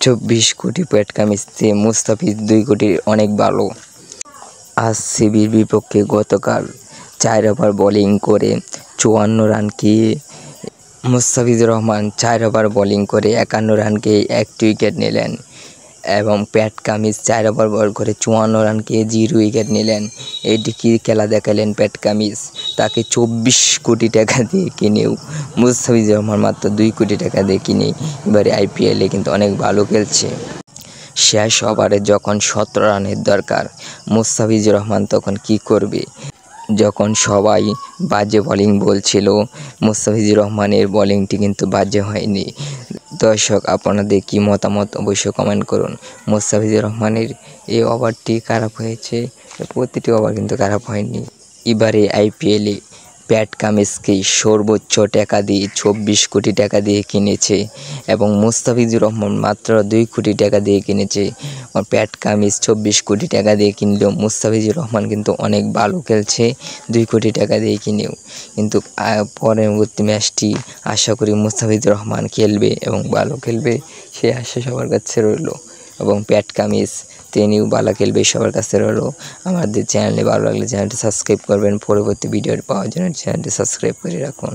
24 কোটি প্যাট কামিজ দিয়ে মুস্তাফিজ 2 কোটির অনেক ভালো। আরসিবির বিপক্ষে গতকাল 4 ওভার বোলিং করে 54 রানকে মুস্তাফিজুর রহমান 4 ওভার বোলিং করে 51 রানকে 1 উইকেট নিলেন এবং প্যাট কামিজ 4 ওভার বল করে 54 রানকে 0 উইকেট নিলেন। এটি কি খেলা দেখালেন প্যাট কামিজ। তাকে 24 কোটি টাকা দিয়ে কিনেও মুস্তাফিজুর রহমান মাত্র 2 কোটি টাকা দিয়ে কিনে এবারে আইপিএলে কিন্তু অনেক ভালো খেলছে। শেষ ওভারে যখন 17 রানের দরকার, মুস্তাফিজুর রহমান তখন কি করবে? যখন সবাই বাজে বোলিং বলছিল, মুস্তাফিজুর রহমানের বোলিংটি কিন্তু বাজে হয়নি। দর্শক, আপনাদের কি মতামত অবশ্যই কমেন্ট করুন। মুস্তাফিজুর রহমানের এই ওভারটি খারাপ হয়েছে, প্রতিটি ওভার কিন্তু খারাপ হয়নি। এবারে আইপিএলে প্যাট কামিজকে সর্বোচ্চ টাকা দিয়ে 24 কোটি টাকা দিয়ে কিনেছে এবং মুস্তাফিজুর রহমান মাত্র 2 কোটি টাকা দিয়ে কিনেছে। প্যাট কামিজ 24 কোটি টাকা দিয়ে কিনলেও মুস্তাফিজুর রহমান কিন্তু অনেক ভালো খেলছে 2 কোটি টাকা দিয়ে কিনেও। কিন্তু পরবর্তী ম্যাচটি আশা করি মুস্তাফিজুর রহমান খেলবে এবং ভালো খেলবে, সে আশা সবার কাছে রইল। এবং প্যাট কামিজ তিনিও ভালো খেলবে, সবার কাছে রইল। আমাদের চ্যানেলে ভালো লাগলে চ্যানেলটি সাবস্ক্রাইব করবেন। পরবর্তী ভিডিও পাওয়ার জন্য চ্যানেলটি সাবস্ক্রাইব করে রাখুন।